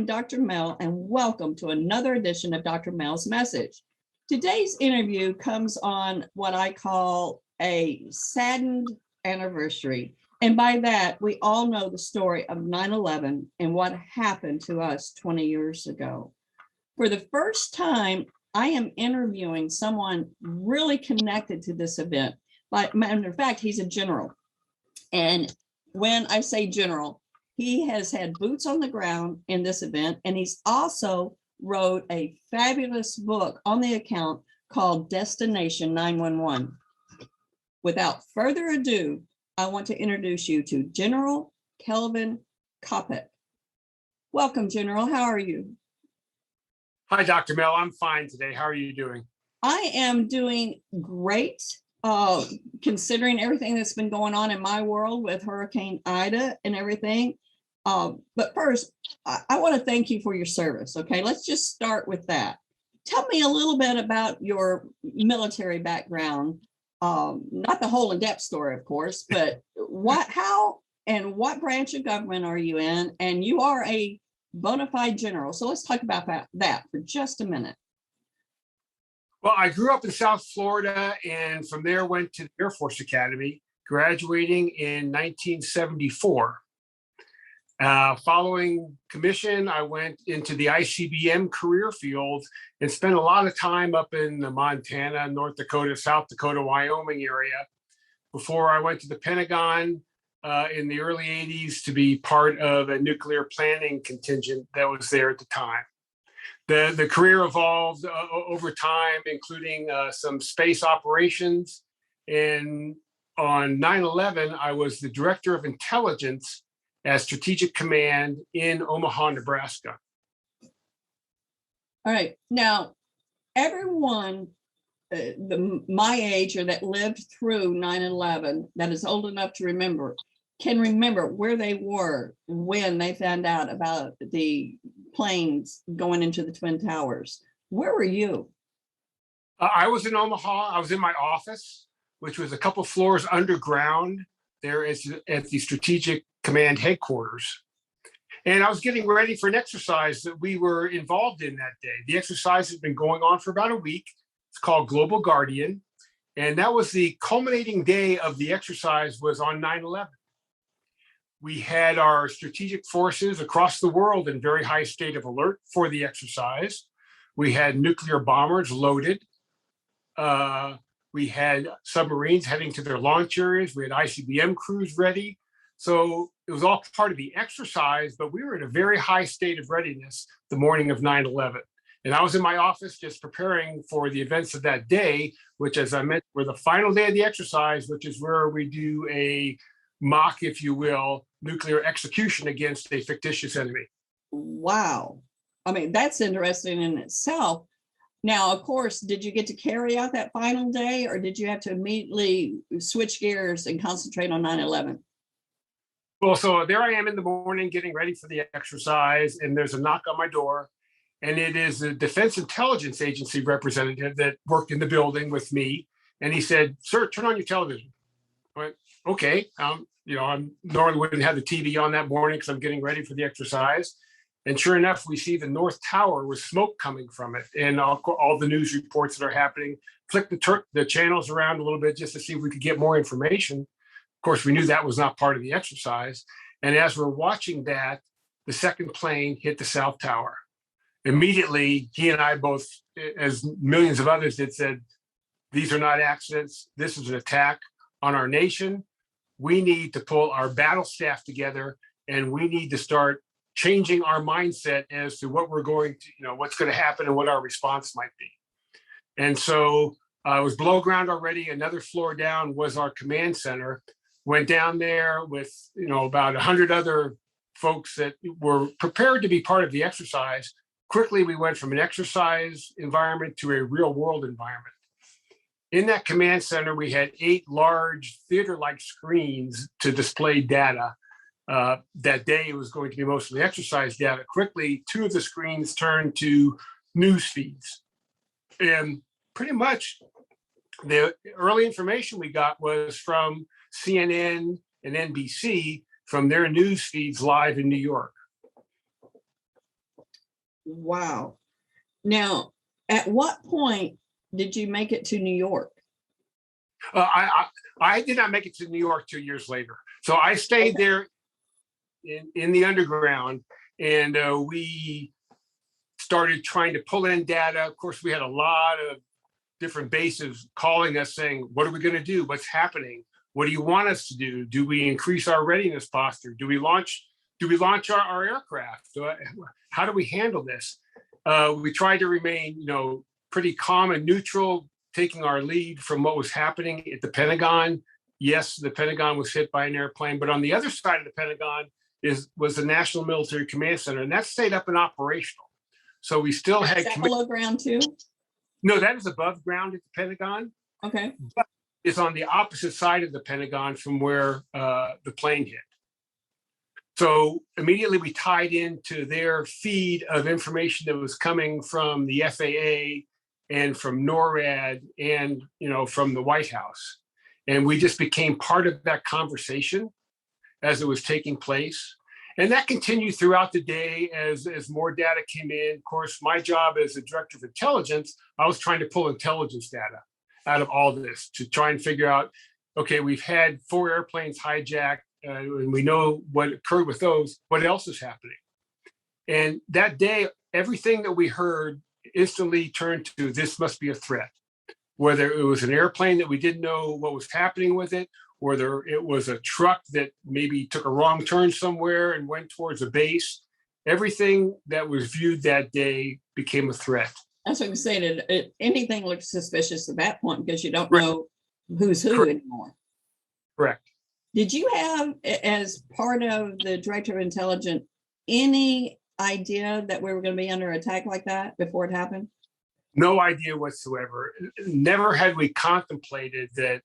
I'm Dr. Mel, and welcome to another edition of Dr. Mel's Message. Today's interview comes on what I call a saddened anniversary. And by that, we all know the story of 9/11 and what happened to us 20 years ago. For the first time, I am interviewing someone really connected to this event. But matter of fact, he's a general. And when I say general, he has had boots on the ground in this event, and he's also wrote a fabulous book on the account called Destination 911. Without further ado, I want to introduce you to General Kelvin Coppock. Welcome, General. How are you? Hi, Dr. Mel. I'm fine today. How are you doing? I am doing great, considering everything that's been going on in my world with Hurricane Ida and everything. But first, I want to thank you for your service. Okay, let's just start with that. Tell me a little bit about your military background. Not the whole in-depth story, of course, but how, and what branch of government are you in? And you are a bona fide general. So let's talk about that for just a minute. Well, I grew up in South Florida, and from there went to the Air Force Academy, graduating in 1974. Following commission, I went into the ICBM career field and spent a lot of time up in the Montana, North Dakota, South Dakota, Wyoming area before I went to the Pentagon in the early 80s to be part of a nuclear planning contingent that was there at the time. The career evolved over time, including some space operations. And on 9/11, I was the director of intelligence at Strategic Command in Omaha, Nebraska. All right. Now, everyone my age or that lived through 9/11, that is old enough to remember, can remember where they were when they found out about the planes going into the Twin Towers. Where were you? I was in Omaha. I was in my office, which was a couple floors underground there at the Strategic Command headquarters. And I was getting ready for an exercise that we were involved in that day. The exercise had been going on for about a week. It's called Global Guardian. And that was the culminating day of the exercise was on 9/11. We had our strategic forces across the world in very high state of alert for the exercise. We had nuclear bombers loaded. We had submarines heading to their launch areas. We had ICBM crews ready. So it was all part of the exercise, but we were in a very high state of readiness the morning of 9/11. And I was in my office just preparing for the events of that day, which, as I mentioned, were the final day of the exercise, which is where we do a mock, if you will, nuclear execution against a fictitious enemy. Wow. I mean, that's interesting in itself. Now, of course, did you get to carry out that final day, or did you have to immediately switch gears and concentrate on 9/11? Well, so there I am in the morning getting ready for the exercise, and there's a knock on my door, and it is the Defense Intelligence Agency representative that worked in the building with me. And he said, "Sir, turn on your television." I went, "Okay." I normally wouldn't have the TV on that morning because I'm getting ready for the exercise. And sure enough, we see the North Tower with smoke coming from it, and all the news reports that are happening. Flick the channels around a little bit just to see if we could get more information. Of course, we knew that was not part of the exercise. And as we're watching that, the second plane hit the South Tower. Immediately, he and I both, as millions of others did, said, "These are not accidents. This is an attack on our nation. We need to pull our battle staff together, and we need to start changing our mindset as to what we're going to, what's going to happen and what our response might be." And so it was below ground already. Another floor down was our command center. Went down there with, about 100 other folks that were prepared to be part of the exercise. Quickly, we went from an exercise environment to a real world environment. In that command center, we had 8 large theater-like screens to display data. That day, it was going to be mostly exercise data. Quickly, 2 of the screens turned to news feeds. And pretty much the early information we got was from CNN and NBC from their news feeds live in New York. Wow. Now, at what point did you make it to New York? I did not make it to New York 2 years later. So I stayed Okay. there in the underground, and we started trying to pull in data. Of course, we had a lot of different bases calling us saying, what are we going to do? What's happening? What do you want us to do? Do we increase our readiness posture? Do we launch our aircraft? How do we handle this? We tried to remain, pretty calm and neutral, taking our lead from what was happening at the Pentagon. Yes, the Pentagon was hit by an airplane, but on the other side of the Pentagon was the National Military Command Center, and that stayed up and operational. So we still Is had that below ground too? no, that is above ground at the Pentagon. Okay. But it's on the opposite side of the Pentagon from where the plane hit. So immediately we tied into their feed of information that was coming from the FAA and from NORAD and from the White House. And we just became part of that conversation as it was taking place. And that continued throughout the day as more data came in. Of course, my job as a director of intelligence, I was trying to pull intelligence data out of all this to try and figure out, okay, we've had 4 airplanes hijacked, and we know what occurred with those. What else is happening? And that day, everything that we heard instantly turned to this must be a threat. Whether it was an airplane that we didn't know what was happening with it, whether it was a truck that maybe took a wrong turn somewhere and went towards a base, everything that was viewed that day became a threat. That's what I'm saying. Anything looks suspicious at that point because you don't Correct. know who's who Correct. anymore. Correct. Did you have, as part of the director of intelligence, any idea that we were going to be under attack like that before it happened? No idea whatsoever. Never had we contemplated that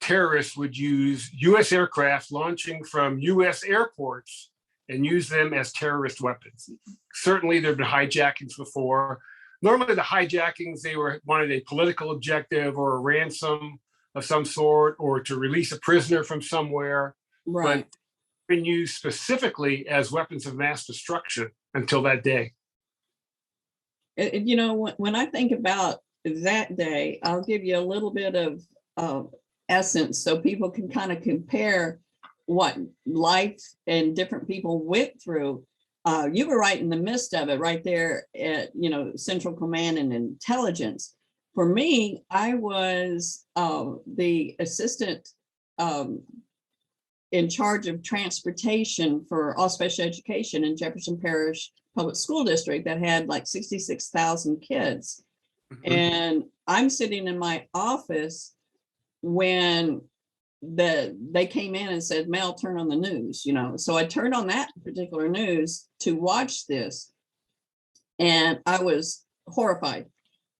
terrorists would use U.S. aircraft launching from U.S. airports and use them as terrorist weapons. Certainly, there have been hijackings before. Normally, the hijackings, they wanted a political objective or a ransom of some sort, or to release a prisoner from somewhere. Right. But been used specifically as weapons of mass destruction until that day. When I think about that day, I'll give you a little bit of essence so people can kind of compare what life and different people went through. You were right in the midst of it, right there at Central Command and Intelligence. For me, I was the assistant in charge of transportation for all special education in Jefferson Parish Public School District that had like 66,000 kids. Mm-hmm. And I'm sitting in my office when they came in and said, Mel, turn on the news, So I turned on that particular news to watch this, and I was horrified.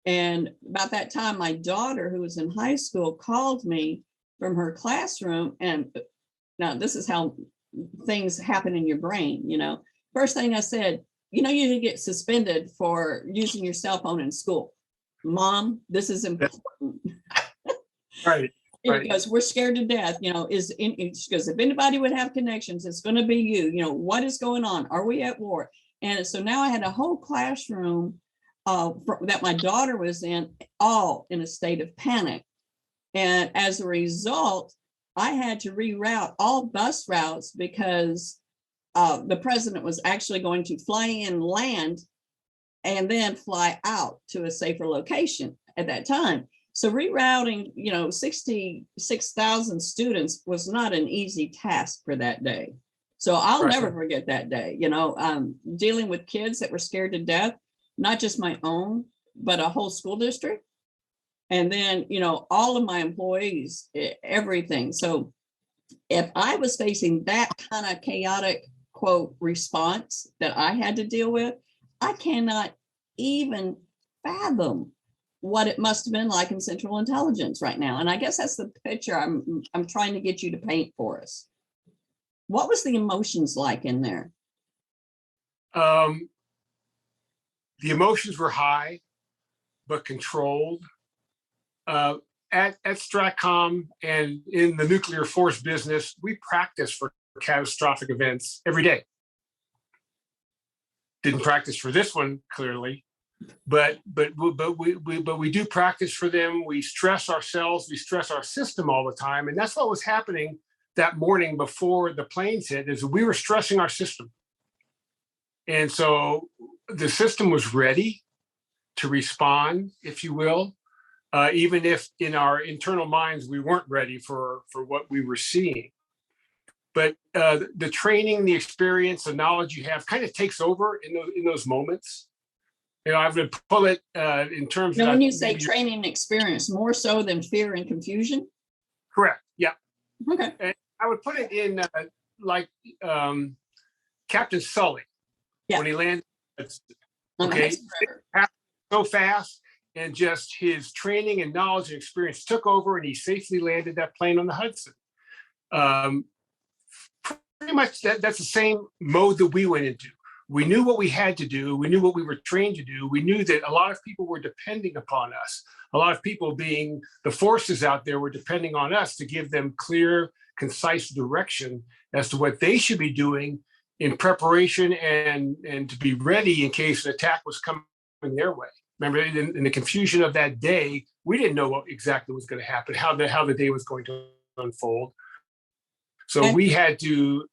And about that time, my daughter, who was in high school, called me from her classroom. And now this is how things happen in your brain, First thing I said, you get suspended for using your cell phone in school. Mom, this is important. Right. Because we're scared to death, because if anybody would have connections, it's going to be you. What is going on? Are we at war? And so now I had a whole classroom that my daughter was in, all in a state of panic. And as a result, I had to reroute all bus routes because the president was actually going to fly in, land, and then fly out to a safer location at that time. So rerouting, 66,000 students was not an easy task for that day. So I'll never forget that day, dealing with kids that were scared to death, not just my own, but a whole school district. And then, all of my employees, everything. So if I was facing that kind of chaotic, quote, response that I had to deal with, I cannot even fathom what it must have been like in Central Intelligence right now. And I guess that's the picture I'm trying to get you to paint for us. What was the emotions like in there? The emotions were high, but controlled. At Stratcom and in the nuclear force business, we practice for catastrophic events every day. Didn't practice for this one, clearly, but we do practice for them. We stress ourselves, we stress our system all the time, and that's what was happening that morning before the planes hit. Is we were stressing our system, and so the system was ready to respond, if you will, even if in our internal minds we weren't ready for what we were seeing. But the training, the experience, the knowledge you have kind of takes over in those moments. You know, I would pull it in terms Now, of when you say training and experience, more so than fear and confusion? correct. Yeah. Okay. And I would put it in like Captain Sully when he landed. Okay. So fast, and just his training and knowledge and experience took over, and he safely landed that plane on the Hudson. Pretty much that's the same mode that we went into. We knew what we had to do. We knew what we were trained to do. We knew that a lot of people were depending upon us. A lot of people, being the forces out there, were depending on us to give them clear, concise direction as to what they should be doing in preparation and to be ready in case an attack was coming their way. Remember, in the confusion of that day, we didn't know what exactly was going to happen, how the day was going to unfold. So we had to,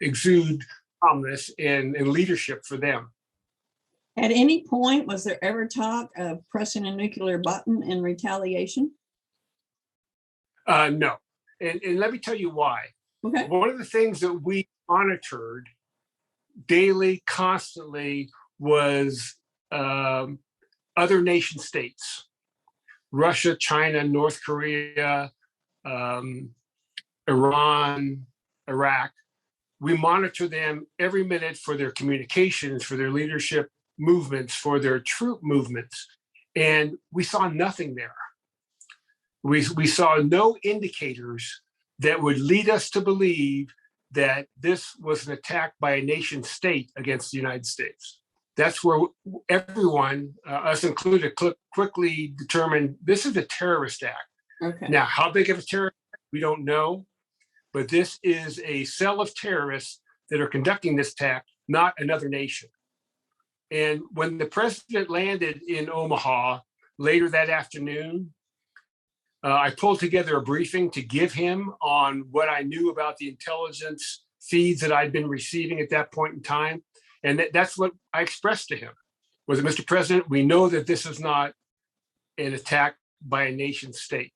exude calmness and leadership for them. At any point, was there ever talk of pressing a nuclear button in retaliation? No. And let me tell you why. Okay. One of the things that we monitored daily, constantly, was other nation states: Russia, China, North Korea, Iran, Iraq. We monitor them every minute for their communications, for their leadership movements, for their troop movements. And we saw nothing there. We saw no indicators that would lead us to believe that this was an attack by a nation state against the United States. That's where everyone, us included, quickly determined this is a terrorist act. Okay. Now, how big of a terrorist act, we don't know, but this is a cell of terrorists that are conducting this attack, not another nation. And when the president landed in Omaha later that afternoon, I pulled together a briefing to give him on what I knew about the intelligence feeds that I'd been receiving at that point in time. And that's what I expressed to him, was that, Mr. President, we know that this is not an attack by a nation state.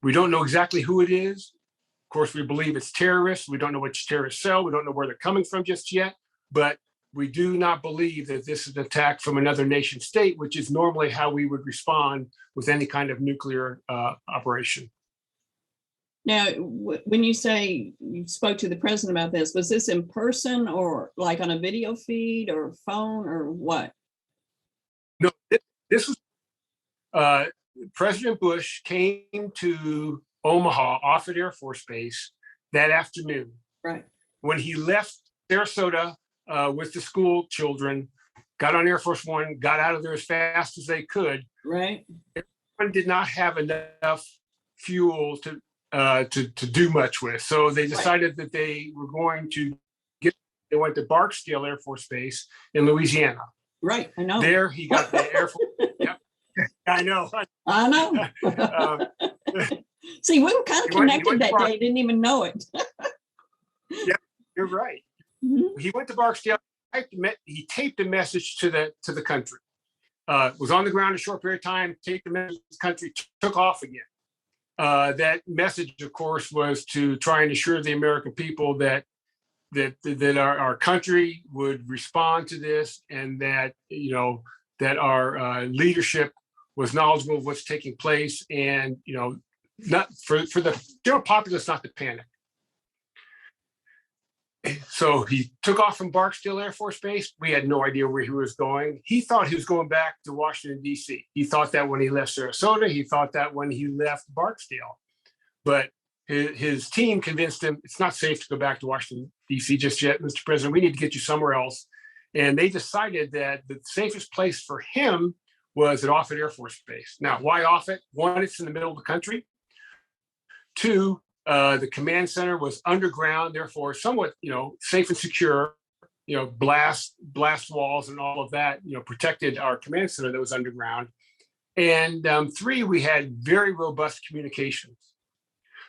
We don't know exactly who it is. Of course, we believe it's terrorists. We don't know which terrorist cell. We don't know where they're coming from just yet. But we do not believe that this is an attack from another nation state, which is normally how we would respond with any kind of nuclear operation. Now, when you say you spoke to the president about this, was this in person or like on a video feed or phone or what? No, this was President Bush came to Omaha, Offutt Air Force Base, that afternoon. Right. When he left Sarasota with the school children, got on Air Force One, got out of there as fast as they could. Right. Everyone did not have enough fuel to do much with, so they decided that they were going to they went to Barksdale Air Force Base in Louisiana. Right, I know. There he got the Air Force. Yep, I know. I know. See, we were kind of connected that day. Didn't even know it. Yeah, you're right. Mm-hmm. He went to Barksdale. He taped a message to the country. Was on the ground a short period of time. Taped the message to the country. Took off again. That message, of course, was to try and assure the American people that our country would respond to this, and that that our leadership was knowledgeable of what's taking place, and not for the general populace not to panic. So he took off from Barksdale Air Force Base. We had no idea where he was going. He thought he was going back to Washington, D.C. He thought that when he left Sarasota. He thought that when he left Barksdale. But his team convinced him it's not safe to go back to Washington, D.C. just yet, Mr. President. We need to get you somewhere else. And they decided that the safest place for him was at Offutt Air Force Base. Now, why Offutt? One, it's in the middle of the country. Two, the command center was underground, therefore somewhat, safe and secure. blast walls and all of that, protected our command center that was underground. And 3, we had very robust communications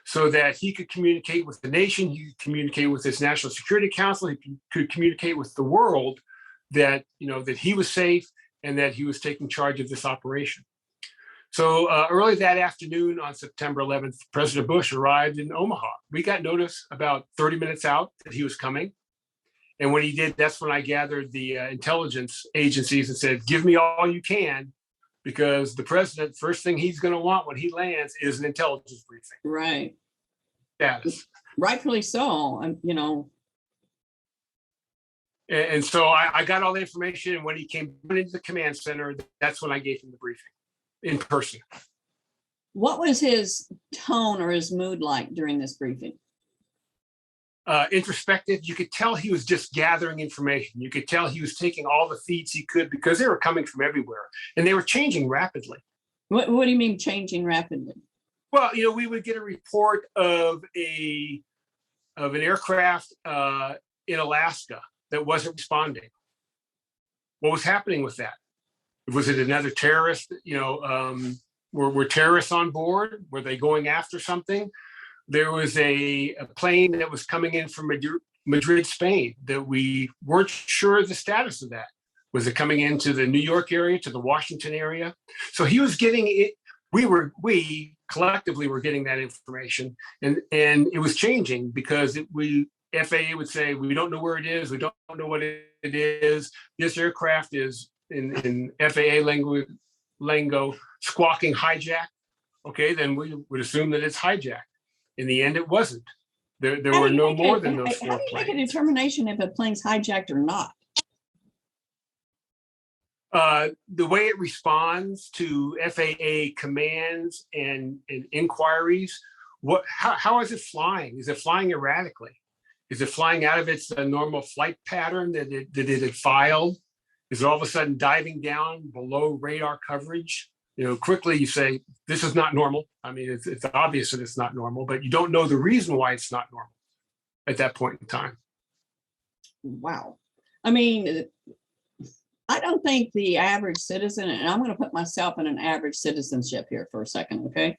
so that he could communicate with the nation, he could communicate with his National Security Council, he could communicate with the world that, that he was safe and that he was taking charge of this operation. So early that afternoon on September 11th, President Bush arrived in Omaha. We got notice about 30 minutes out that he was coming. And when he did, that's when I gathered the intelligence agencies and said, give me all you can, because the president, first thing he's going to want when he lands is an intelligence briefing. Right. Status. Rightfully so. And so I got all the information. And when he came into the command center, that's when I gave him the briefing in person. What was his tone or his mood like during this briefing? Introspective. You could tell he was just gathering information. You could tell he was taking all the feeds he could because they were coming from everywhere and they were changing rapidly. What do you mean changing rapidly? Well, we would get a report of an aircraft in Alaska that wasn't responding. What was happening with that? Was it another terrorist? Were terrorists on board? Were they going after something? There was a plane that was coming in from Madrid, Spain, that we weren't sure the status of that. Was it coming into the New York area, to the Washington area? So he was getting it. We collectively were getting that information, and it was changing because FAA would say, we don't know where it is. We don't know what it is. This aircraft is in FAA lingo, squawking hijack. Okay, then we would assume that it's hijacked. In the end, it wasn't. There were no more than those 4 planes. How do you make a determination if a plane's hijacked or not? The way it responds to FAA commands and inquiries, how is it flying? Is it flying erratically? Is it flying out of its normal flight pattern that it had filed? Is it all of a sudden diving down below radar coverage? Quickly you say, this is not normal. I mean, it's obvious that it's not normal, but you don't know the reason why it's not normal at that point in time. Wow. I mean, I don't think the average citizen, and I'm going to put myself in an average citizenship here for a second, okay?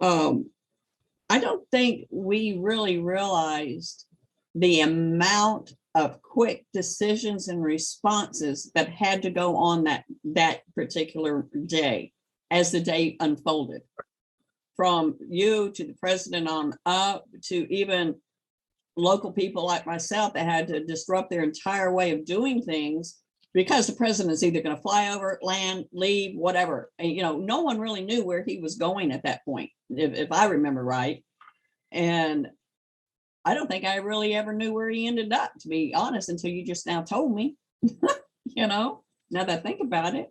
I don't think we really realized the amount of quick decisions and responses that had to go on that particular day as the day unfolded, from you to the president on up to even local people like myself that had to disrupt their entire way of doing things because the president is either going to fly over, land, leave, whatever. And, no one really knew where he was going at that point, if I remember right. And I don't think I really ever knew where he ended up, to be honest, until you just now told me, now that I think about it.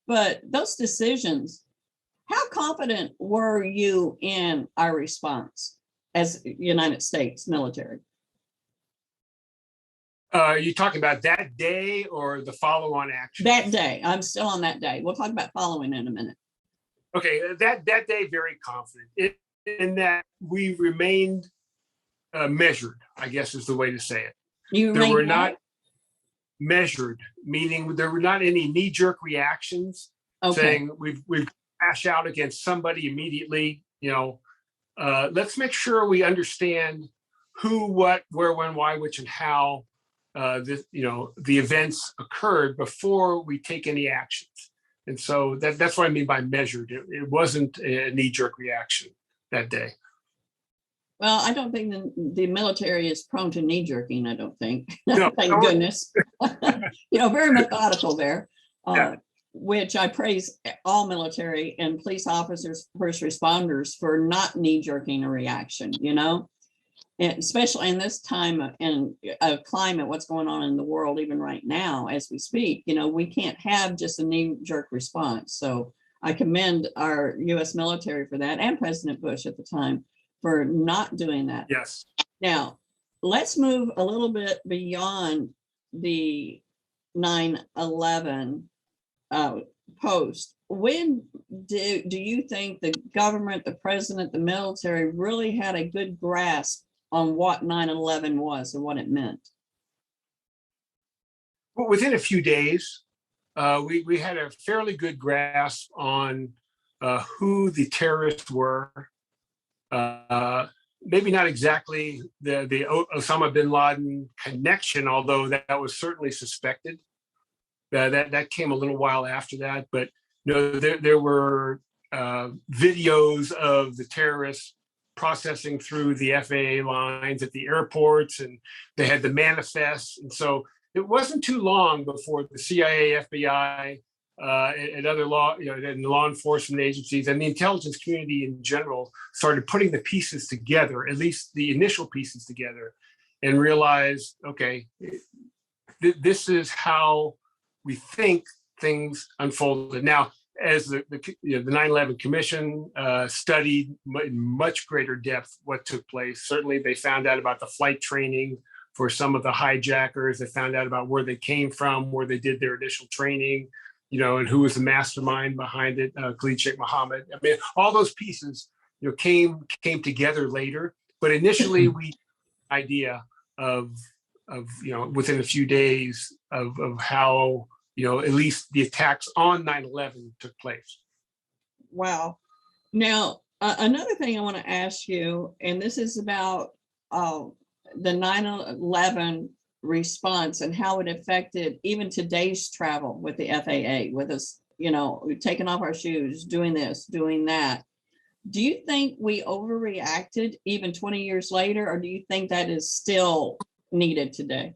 But those decisions, how confident were you in our response as United States military? Are you talking about that day or the follow-on action? That day. I'm still on that day. We'll talk about following in a minute. Okay, that day, very confident in that we remained measured, I guess is the way to say it. There were not measured, meaning there were not any knee-jerk reactions saying we've crashed out against somebody immediately. Let's make sure we understand who, what, where, when, why, which, and how the events occurred before we take any actions. And so that's what I mean by measured. It wasn't a knee-jerk reaction that day. Well, I don't think the military is prone to knee-jerking, I don't think. No, Thank goodness. Very methodical there, Yeah. Which I praise all military and police officers, first responders for not knee-jerking a reaction, and especially in this time in a climate, what's going on in the world, even right now, as we speak, we can't have just a knee-jerk response. So I commend our U.S. military for that, and President Bush at the time for not doing that. Yes. Now, let's move a little bit beyond the 9/11 post. When do you think the government, the president, the military really had a good grasp on what 9/11 was and what it meant? Within a few days, we had a fairly good grasp on who the terrorists were. Maybe not exactly the Osama bin Laden connection, although that was certainly suspected. That came a little while after that, but there were videos of the terrorists processing through the FAA lines at the airports, and they had the manifests. And so it wasn't too long before the CIA, FBI, and other and law enforcement agencies and the intelligence community in general started putting the pieces together, at least the initial pieces together, and realized, okay, this is how we think things unfolded. Now, as the 9/11 Commission studied in much greater depth what took place, certainly they found out about the flight training for some of the hijackers. They found out about where they came from, where they did their initial training, and who was the mastermind behind it, Khalid Sheikh Mohammed. I mean, all those pieces, came together later. But initially, we idea of within a few days of how at least the attacks on 9/11 took place. Wow. Now, another thing I want to ask you, and this is about the 9/11 response and how it affected even today's travel with the FAA, with us, taking off our shoes, doing this, doing that. Do you think we overreacted even 20 years later, or do you think that is still needed today?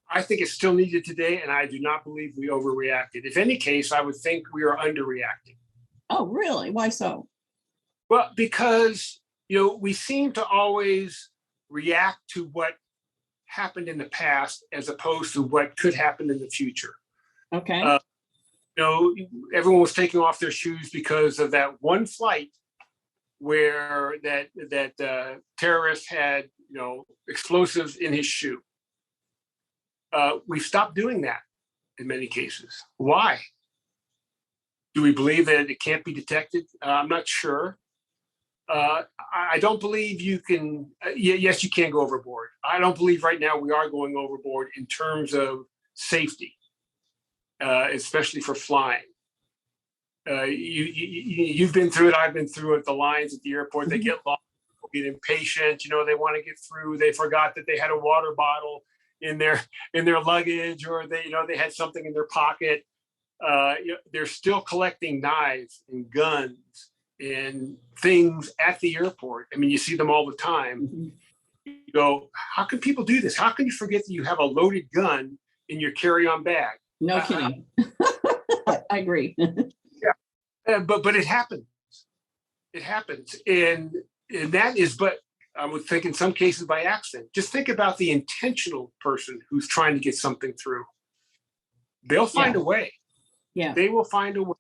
I think it's still needed today, and I do not believe we overreacted. If any case, I would think we are underreacting. Oh, really? Why so? Well, because we seem to always react to what happened in the past as opposed to what could happen in the future. Okay. Everyone was taking off their shoes because of that one flight where that terrorist had explosives in his shoe. We've stopped doing that in many cases. Why? Do we believe that it can't be detected? I'm not sure. I don't believe you can. Yes, you can go overboard. I don't believe right now we are going overboard in terms of safety, especially for flying. You've been through it. I've been through it. The lines at the airport, they get long, get impatient. They want to get through. They forgot that they had a water bottle in their luggage, or they had something in their pocket. They're still collecting knives and guns and things at the airport. I mean, you see them all the time. Mhm. You go, how can people do this? How can you forget that you have a loaded gun in your carry-on bag? No kidding. I agree. But it happens. It happens, and that is. But I would think in some cases by accident. Just think about the intentional person who's trying to get something through. They'll find a way. Yeah. They will find a way.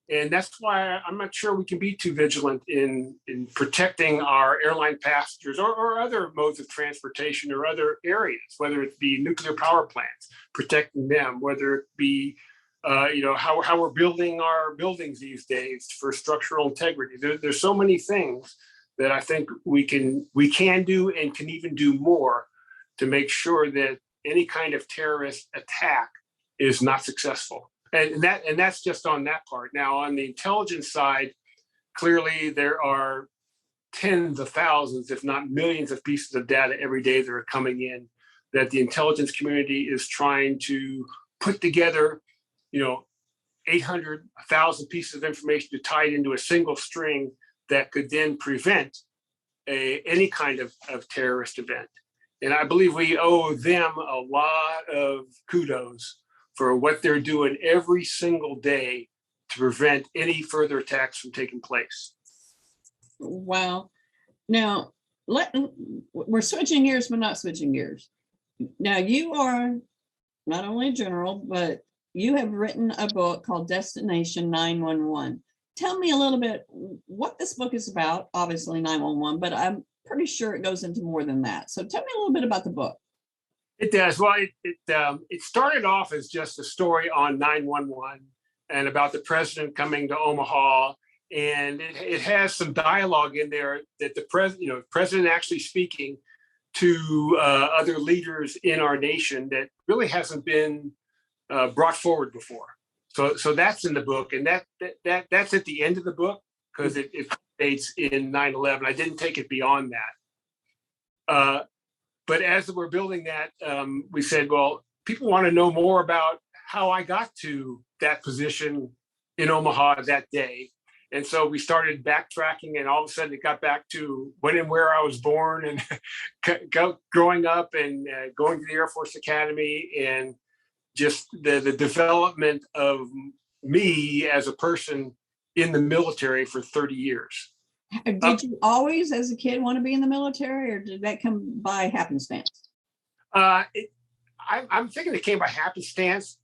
And that's why I'm not sure we can be too vigilant in protecting our airline passengers or other modes of transportation or other areas, whether it be nuclear power plants, protecting them, whether it be how we're building our buildings these days for structural integrity. There's so many things that I think we can do and can even do more to make sure that any kind of terrorist attack is not successful. And that's just on that part. Now, on the intelligence side, clearly there are tens of thousands, if not millions of pieces of data every day that are coming in that the intelligence community is trying to put together, 800, 1,000 pieces of information to tie it into a single string that could then prevent any kind of terrorist event. And I believe we owe them a lot of kudos for what they're doing every single day to prevent any further attacks from taking place. Wow. Now, we're switching gears, but not switching gears. Now, you are not only a general, but you have written a book called Destination 911. Tell me a little bit what this book is about, obviously 911, but I'm pretty sure it goes into more than that. So tell me a little bit about the book. It does. Well, it started off as just a story on 911 and about the president coming to Omaha. And it has some dialogue in there that the president actually speaking to other leaders in our nation that really hasn't been brought forward before. So that's in the book, and that's at the end of the book because it dates in 9/11. I didn't take it beyond that. But as we're building that, we said, well, people want to know more about how I got to that position in Omaha that day. And so we started backtracking, and all of a sudden it got back to when and where I was born and growing up and going to the Air Force Academy, and just the development of me as a person in the military for 30 years. Did you always, as a kid, want to be in the military, or did that come by happenstance? I'm thinking it came by happenstance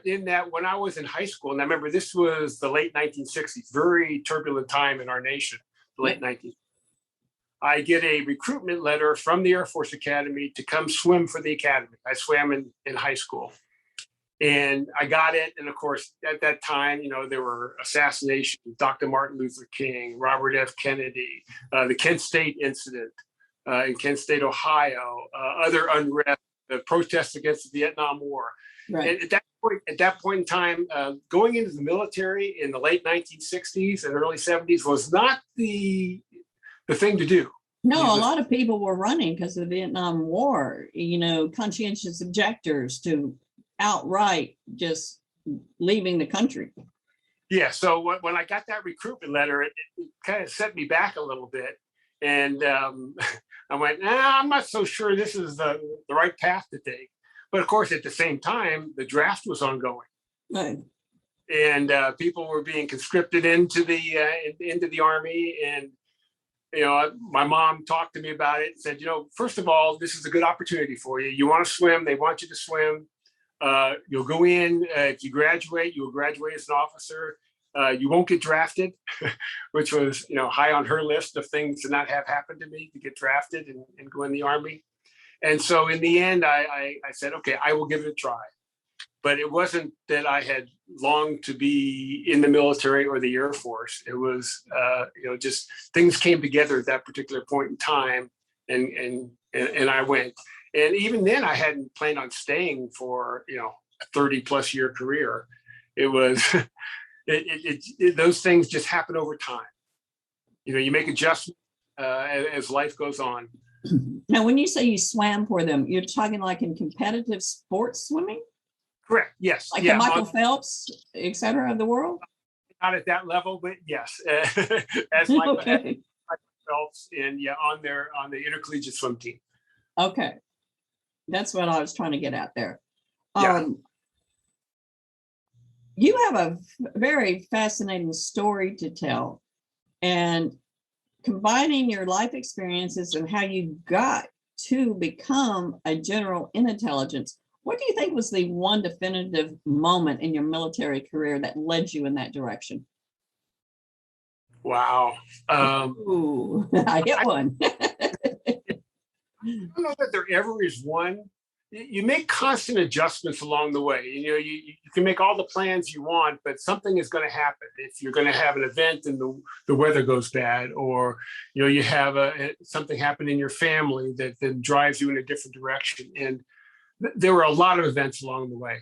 in that when I was in high school, and I remember this was the late 1960s, very turbulent time in our nation, the late 1960s. I get a recruitment letter from the Air Force Academy to come swim for the academy. I swam in high school. And I got it. And of course, at that time, there were assassinations, Dr. Martin Luther King, Robert F. Kennedy, the Kent State incident in Kent State, Ohio, other unrest, the protests against the Vietnam War. Right. And at that point in time, going into the military in the late 1960s and early 70s was not the thing to do. No, a lot of people were running because of the Vietnam War, conscientious objectors to outright just leaving the country. Yeah. So when I got that recruitment letter, it kind of set me back a little bit. And I went, I'm not so sure this is the right path to take. But of course, at the same time, the draft was ongoing. Right. And people were being conscripted into the Army. And, my mom talked to me about it and said, first of all, this is a good opportunity for you. You want to swim. They want you to swim. You'll go in, if you graduate, you'll graduate as an officer. You won't get drafted, which was, high on her list of things to not have happened to me, to get drafted and go in the Army. And so in the end, I said, okay, I will give it a try. But it wasn't that I had longed to be in the military or the Air Force. It was, just things came together at that particular point in time, and I went. And even then, I hadn't planned on staying for, a 30 plus year career. It was, those things just happen over time. You make adjustments as life goes on. Now, when you say you swam for them, you're talking like in competitive sports swimming? Correct. Yes. Like the Michael Phelps, et cetera, of the world? Not at that level, but yes. As Michael Okay. Phelps on the intercollegiate swim team. Okay. That's what I was trying to get at there. Yeah. You have a very fascinating story to tell, and combining your life experiences and how you got to become a general in intelligence. What do you think was the one definitive moment in your military career that led you in that direction? Wow. Ooh, I hit one. I don't know that there ever is one. You make constant adjustments along the way. You can make all the plans you want, but something is going to happen. If you're going to have an event and the weather goes bad, or you have something happen in your family that then drives you in a different direction. And there were a lot of events along the way.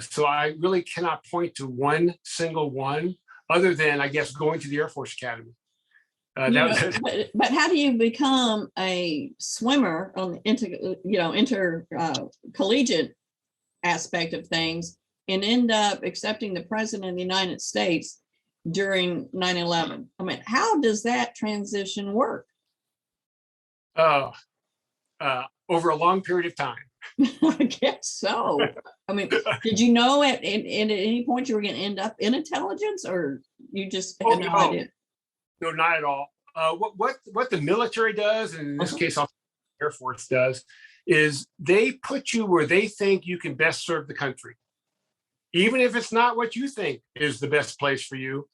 So I really cannot point to one single one, other than, I guess, going to the Air Force Academy. But how do you become a swimmer on the intercollegiate aspect of things and end up accepting the president of the United States during 9/11? I mean, how does that transition work? Over a long period of time. I guess so. I mean, did you know at any point you were going to end up in intelligence, or you just had no idea? No, not at all. What the military does, and in this case, also the Air Force does, is they put you where they think you can best serve the country. Even if it's not what you think is the best place for you,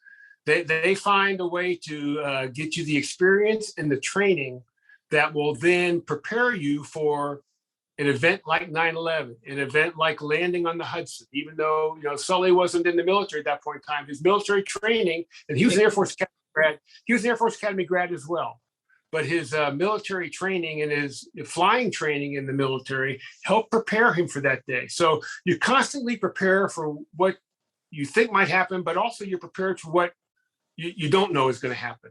they find a way to get you the experience and the training that will then prepare you for an event like 9/11, an event like landing on the Hudson. Even though Sully wasn't in the military at that point in time, his military training, and he was an Air Force Academy grad. He was an Air Force Academy grad as well. but his military training and his flying training in the military helped prepare him for that day. So you constantly prepare for what you think might happen, but also you're prepared for what you don't know is going to happen.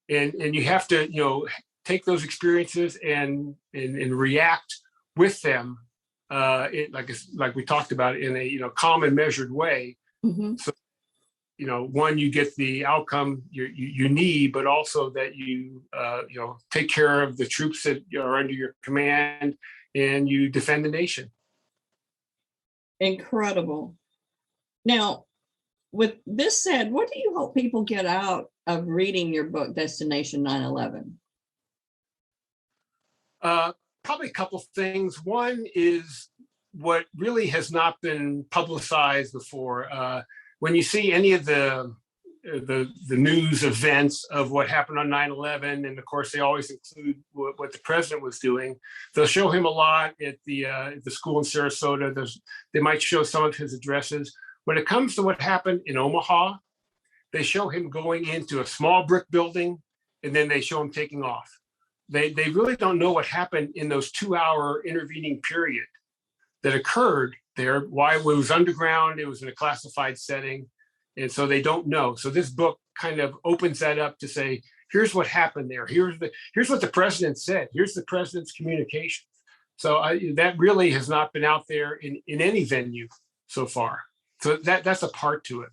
And you have to, take those experiences and react with them, like we talked about, in a calm and measured way. Mhm. So, one, you get the outcome you need, but also that you take care of the troops that are under your command, and you defend the nation. Incredible. Now, with this said, what do you hope people get out of reading your book, Destination 9/11? Probably a couple of things. One is what really has not been publicized before. When you see any of the news events of what happened on 9/11, and of course they always include what the president was doing. They'll show him a lot at the school in Sarasota. They might show some of his addresses. When it comes to what happened in Omaha, they show him going into a small brick building, and then they show him taking off. They really don't know what happened in those 2-hour intervening period that occurred there. Why it was underground, it was in a classified setting. And so they don't know. So this book kind of opens that up to say, here's what happened there. Here's what the president said. Here's the president's communications. So that really has not been out there in any venue so far. So that's a part to it.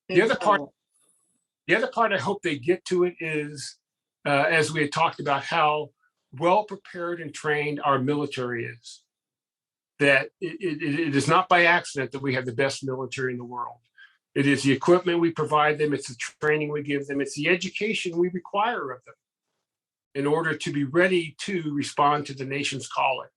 The other part I hope they get to it is, as we had talked about, how well prepared and trained our military is. That it is not by accident that we have the best military in the world. It is the equipment we provide them. It's the training we give them. It's the education we require of them in order to be ready to respond to the nation's calling.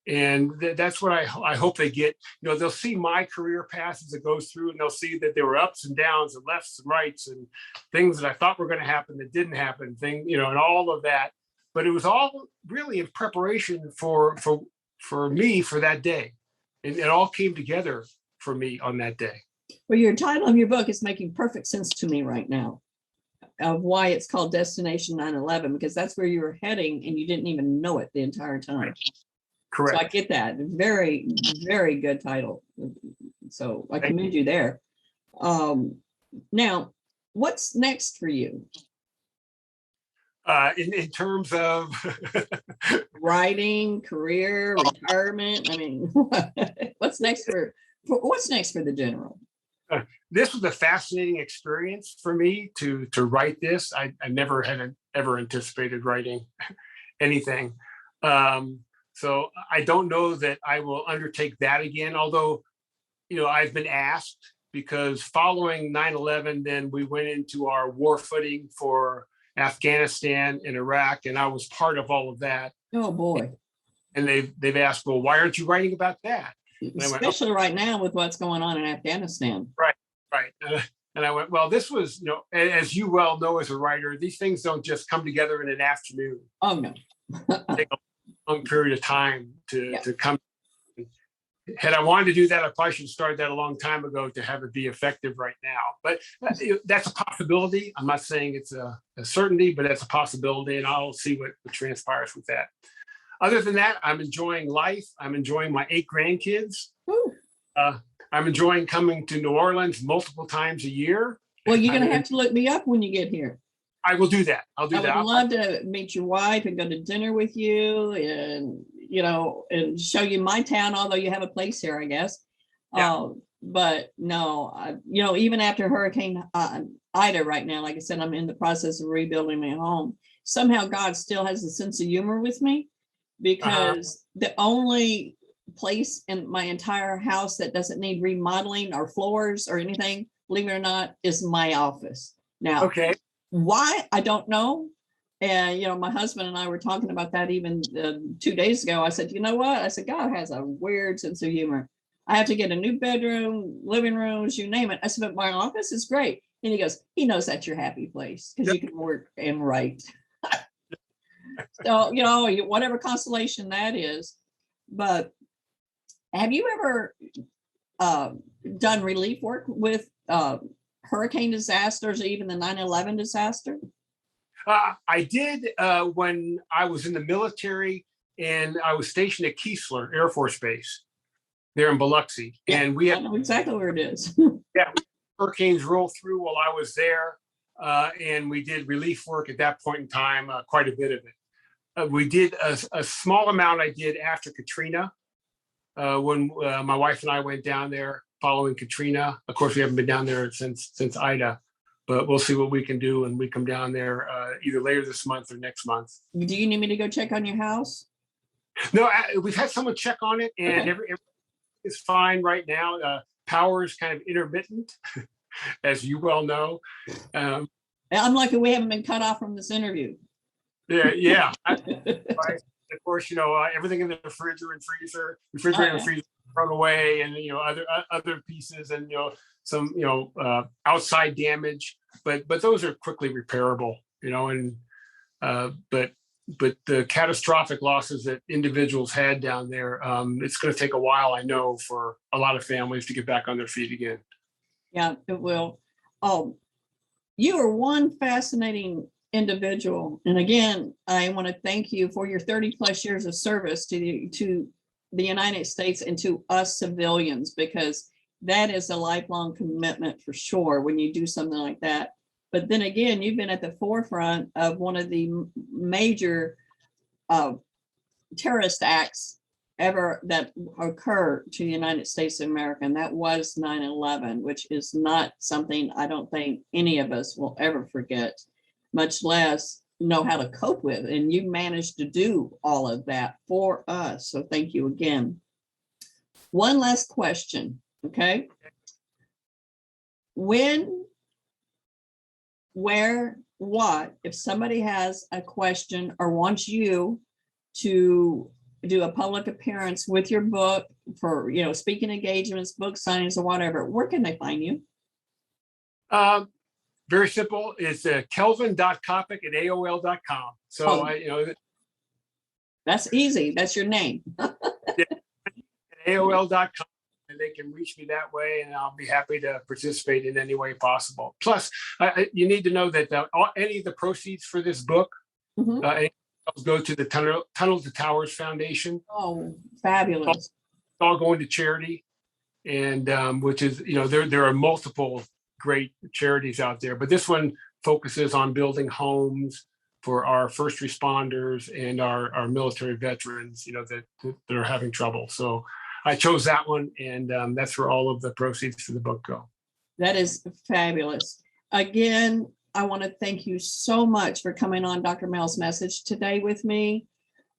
And that's what I hope they get. They'll see my career path as it goes through, and they'll see that there were ups and downs and lefts and rights and things that I thought were going to happen that didn't happen, and all of that. But it was all really in preparation for me for that day. And it all came together for me on that day. Well, your title of your book is making perfect sense to me right now of why it's called Destination 9/11, because that's where you were heading and you didn't even know it the entire time. Right. Correct. So I get that. Very, very good title. So I commend you there. Now, what's next for you? In terms of writing, career, retirement. I mean, what's next for the general? This was a fascinating experience for me to write this. I never had ever anticipated writing anything. So I don't know that I will undertake that again, although, I've been asked, because following 9/11, then we went into our war footing for Afghanistan and Iraq, and I was part of all of that. Oh boy. And they've asked, well, why aren't you writing about that? Especially right now with what's going on in Afghanistan. Right. And I went, well, this was, as you well know as a writer, these things don't just come together in an afternoon. Oh no. Take a long period of time to come. Had I wanted to do that, I probably should have started that a long time ago to have it be effective right now. But that's a possibility. I'm not saying it's a certainty, but that's a possibility, and I'll see what transpires with that. Other than that, I'm enjoying life. I'm enjoying my 8 grandkids. I'm enjoying coming to New Orleans multiple times a year. Well, you're going to have to look me up when you get here. I will do that. I would love to meet your wife and go to dinner with you, and and show you my town, although you have a place here, I guess. Yeah. But no, even after Hurricane Ida right now, like I said, I'm in the process of rebuilding my home. Somehow God still has a sense of humor with me, because the only place in my entire house that doesn't need remodeling or floors or anything, believe it or not, is my office. Now, okay. Why? I don't know. And, my husband and I were talking about that even 2 days ago. I said, you know what? I said, God has a weird sense of humor. I have to get a new bedroom, living rooms, you name it. I said, but my office is great. And he goes, he knows that's your happy place because you can work and write. So, whatever constellation that is. But have you ever done relief work with hurricane disasters or even the 9/11 disaster? I did when I was in the military, and I was stationed at Keesler Air Force Base there in Biloxi. Yeah, And we I had know exactly where it is. hurricanes roll through while I was there. And we did relief work at that point in time, quite a bit of it. We did a small amount I did after Katrina, when my wife and I went down there following Katrina. Of course, we haven't been down there since Ida, but we'll see what we can do when we come down there either later this month or next month. Do you need me to go check on your house? No, we've had someone check on it, and Okay. everything is fine right now. Power is kind of intermittent, as you well know. I'm lucky we haven't been cut off from this interview. Yeah. Right. Of course, everything in the refrigerator and freezer thrown away, and other pieces, and some outside damage, but those are quickly repairable, and but the catastrophic losses that individuals had down there, it's going to take a while, I know, for a lot of families to get back on their feet again. Yeah, it will. Oh, you are one fascinating individual. And again, I want to thank you for your 30 plus years of service to the United States and to us civilians, because that is a lifelong commitment for sure when you do something like that. But then again, you've been at the forefront of one of the major terrorist acts ever that occurred to the United States of America, and that was 9/11, which is not something I don't think any of us will ever forget, much less know how to cope with. And you managed to do all of that for us. So thank you again. One last question, okay? When, where, what, if somebody has a question or wants you to do a public appearance with your book for, speaking engagements, book signings, or whatever, where can they find you? Very simple. It's kelvin.coppock@aol.com. So, that's easy. That's your name. AOL.com, and they can reach me that way, and I'll be happy to participate in any way possible. Plus, you need to know that any of the proceeds for this book go to the Tunnel to Towers Foundation. Oh, fabulous. It's all going to charity, and which is, there are multiple great charities out there, but this one focuses on building homes for our first responders and our military veterans, that are having trouble. So I chose that one, and that's where all of the proceeds for the book go. That is fabulous. Again, I want to thank you so much for coming on Dr. Mel's Message today with me.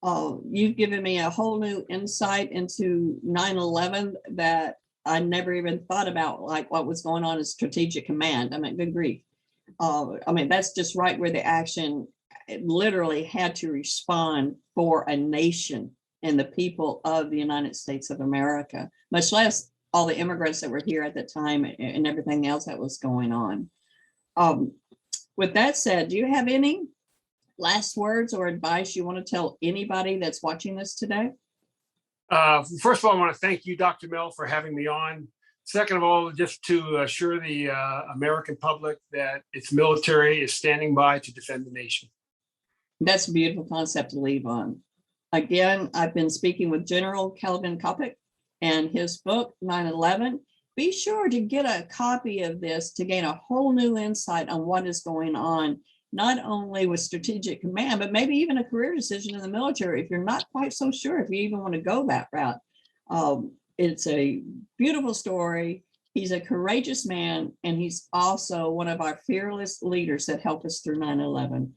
You've given me a whole new insight into 9/11 that I never even thought about, like what was going on in Strategic Command. I mean, good grief. That's just right where the action literally had to respond for a nation and the people of the United States of America, much less all the immigrants that were here at the time and everything else that was going on. With that said, do you have any last words or advice you want to tell anybody that's watching this today? First of all, I want to thank you, Dr. Mel, for having me on. Second of all, just to assure the American public that its military is standing by to defend the nation. That's a beautiful concept to leave on. Again, I've been speaking with General Kelvin Coppock and his book, 9/11. Be sure to get a copy of this to gain a whole new insight on what is going on, not only with Strategic Command, but maybe even a career decision in the military if you're not quite so sure if you even want to go that route. It's a beautiful story. He's a courageous man, and he's also one of our fearless leaders that helped us through 9/11.